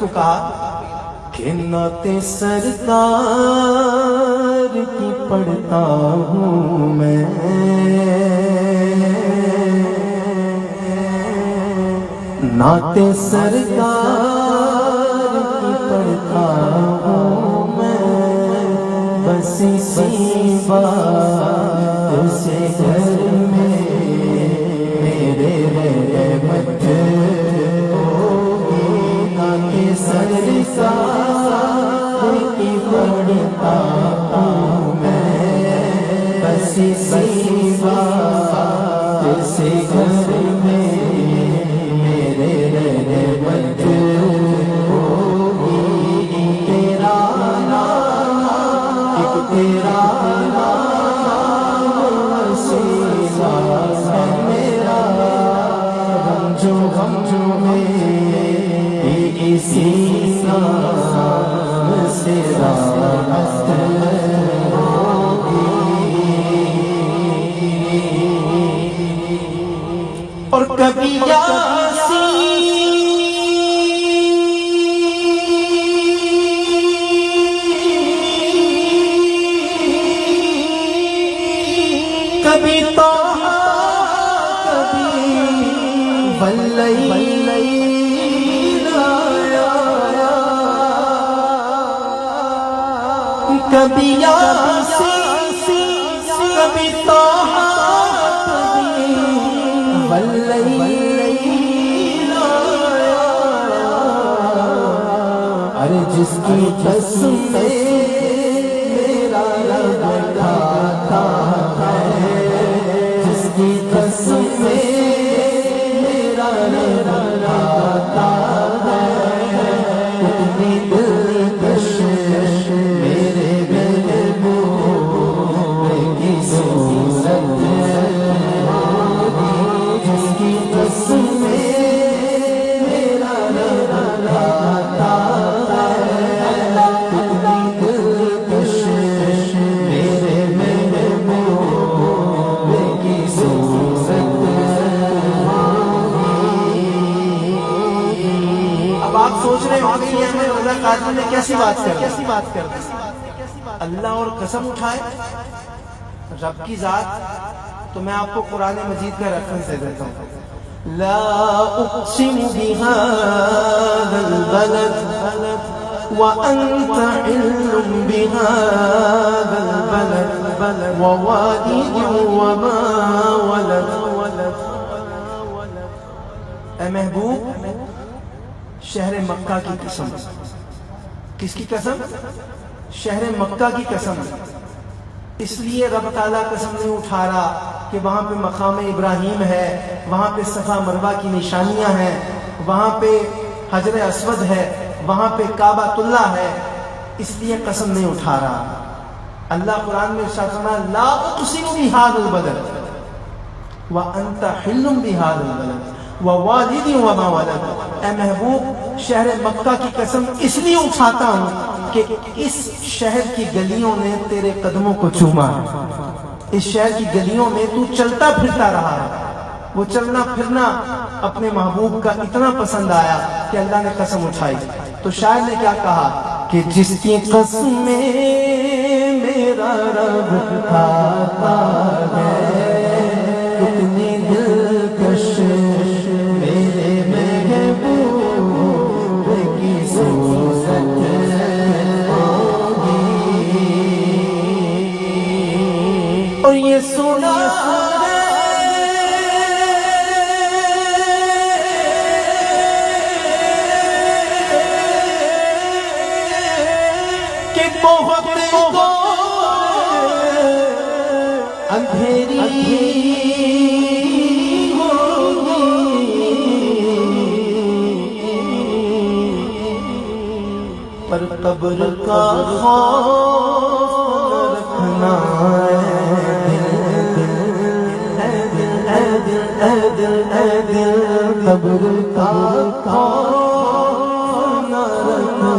کو کہا کہ نعت سرکار کی پڑھتا ہوں میں، نعت سرکار کی پڑھتا ہوں میں، بس اسی بات سے گھر میں میرے رحمت ہوگی، نعت سرکار کی پڑھتا ہوں میں، بس اسی بات سے گھر میں اور کبھی کبھی طه کبھی واللیل کبھی یاسین کبھی طه کبھی واللیل ارے جس کی قسم میرا رب کھاتا ہے، جس کی قسم میرا رب کھاتا ہے، اتنی دلکش میرے محبوب کی صورت ہوگی، جس کی قسم میرا رب کھاتا ہے، اتنی دلکش میرے محبوب کی صورت ہوگی۔ اب آپ سوچ رہے ہوں گے یہ ہمیں رضا قادری نے کیسی بات کر اللہ اور قسم اٹھائے رب کی ذات؟ تو میں آپ کو قرآن مجید کا ریفرنس دے دیتا ہوں، لا اقسم بهذا البلد وانت حل بهذا البلد ووالد وما ولد۔ اے محبوب، شہر مکہ کی قسم۔ کس کی قسم؟ شہر مکہ کی قسم۔ اس لیے رب تعالیٰ قسم نہیں اٹھا رہا کہ وہاں پہ مقام ابراہیم ہے، وہاں پہ صفا مروہ کی نشانیاں ہیں، وہاں پہ حجر اسود ہے، وہاں پہ کعبۃ اللہ ہے، اس لیے قسم نہیں اٹھا رہا۔ اللہ قرآن میں ارشاد فرمایا لا اقسم بهذا البلد وانت حل بهذا البلد ووالد وما ولد۔ اے محبوب، شہر مکہ کی قسم اس لیے اٹھاتا ہوں کہ اس شہر کی گلیوں نے تیرے قدموں کو چوما ہے، اس شہر کی گلیوں میں تو چلتا پھرتا رہا ہے، وہ چلنا پھرنا اپنے محبوب کا اتنا پسند آیا کہ اللہ نے قسم اٹھائی۔ تو شاعر نے کیا کہا کہ جس کی قسم میں میرا رب کھاتا ہے، اتنی دلکش میرے محبوب کی صورت ہوگی۔ اور یہ سنا کہ بہت اندھیری پر قبر کا خوف رکھنا قبر کا خوف نہ رکھنا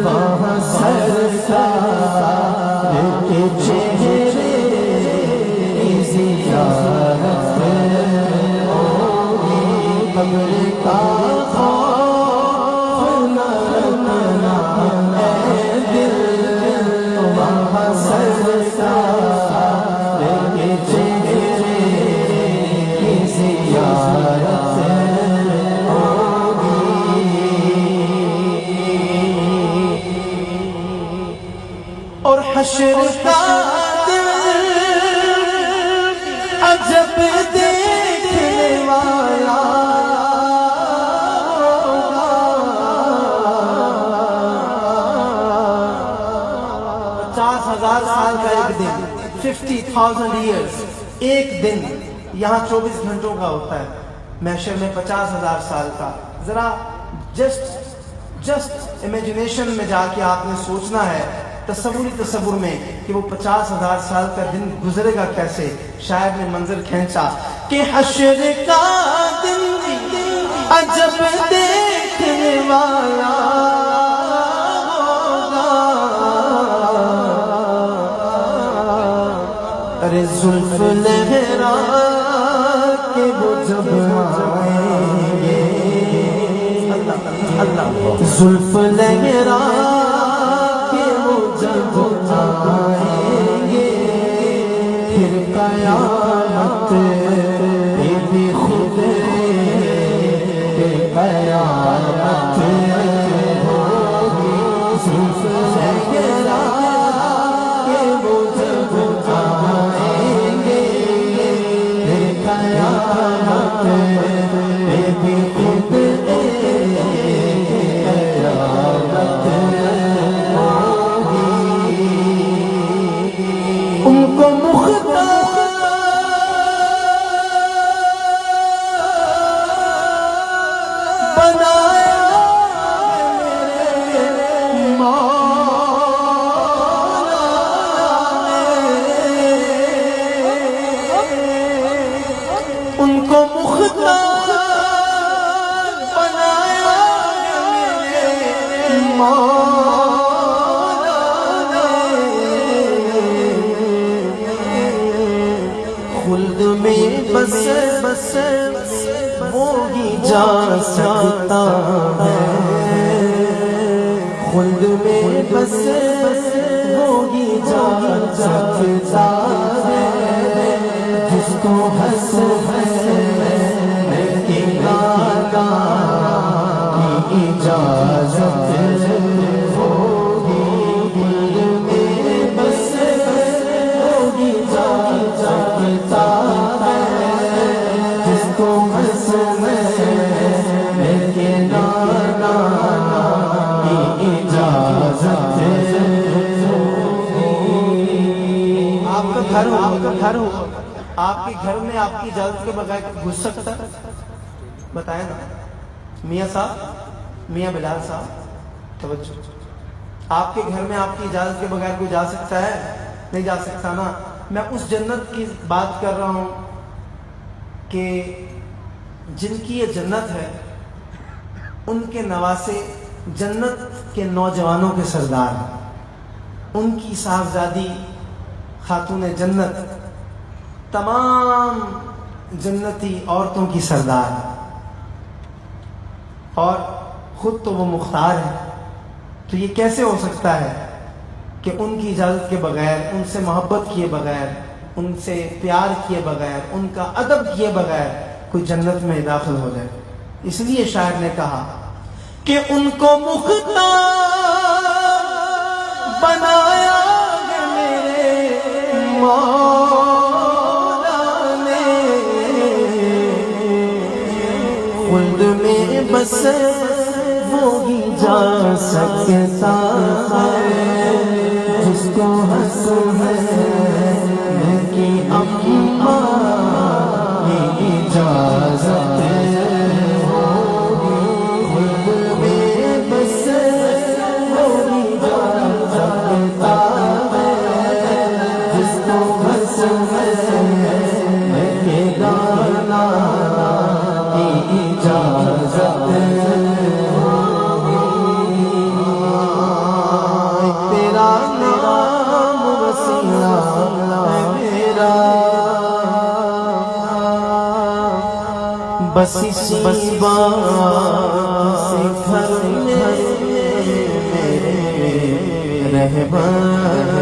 وہاں سرکار کے چہرے کی زیارت ہوگی، قبر کا खौफ न रखना ऐ दिल, वहाँ सरकार के चेहरे की ज़ियारत होगी। और हश्र का दिन अजब देखने वाला होगा। 50,000 साल का एक दिन, 50,000 years, एक दिन यहाँ 24 घंटों का होता है, महशर में 50,000 साल का। जरा जस्ट इमेजिनेशन में जाके आपने सोचना है, तसव्वुर में कि वो 50,000 साल का दिन गुजरेगा कैसे। शायर ने मंजर खींचा कि हश्र का दिन अजब देखने वाला होगा। अरे जुल्फ लहरा के वो जब आएंगे, जुल्फ लहरा जब आएंगे, फिर कयामत भी खुद कयामत होगी। जुल्फ लहरा के वो जब आएंगे, फिर कयामत भी खुद उनको मुख्तार बनाया मेरे मौला ने, उनको मुख्तार बनाया मेरे मौला ने। खुल्द में बस वो ही जा सकता है, खुल्द में बस वो ही जा सकता है, जिसको हंस की गाना की इजाजत होगी। खुल्द में बस वो ही जा सकता है, जिसको हंस के गाना की इजाजत होगी। आपका घर हो, आपके घर में आपकी इजाजत के बगैर घुस सकता है? बताएं ना मियाँ साहब, मियाँ बिलाल साहब, तवज्जो। आपके घर में आपकी इजाजत के बगैर कोई जा सकता है? नहीं जा सकता ना। मैं उस जन्नत की बात कर रहा हूँ कि जिनकी ये जन्नत है, उनके नवासे जन्नत के नौजवानों के सरदार हैं। उनकी साहबजादी खातून जन्नत तमाम जन्नती औरतों की सरदार है, और खुद तो वो मुख्तार है। तो ये कैसे हो सकता है कि उनकी इजाज़त के बगैर, उनसे मोहब्बत किए बगैर, उनसे प्यार किए बगैर, उनका अदब किए बगैर कोई जन्नत में दाखिल हो जाए। इसलिए शायर ने कहा कि उनको मुख्तार बनाया है मेरे मौला ने, खुल्द में बस वो ही जा सकता है, जिसको हंस की अम्मा की इजाजत होगी। खुल्द में बस वो ही जा सकता है, जिसको हंस के गाना की इजाजत होगी। तेरा नाम वसीला है मेरा, بس اسی بات سے گھر میں رہبر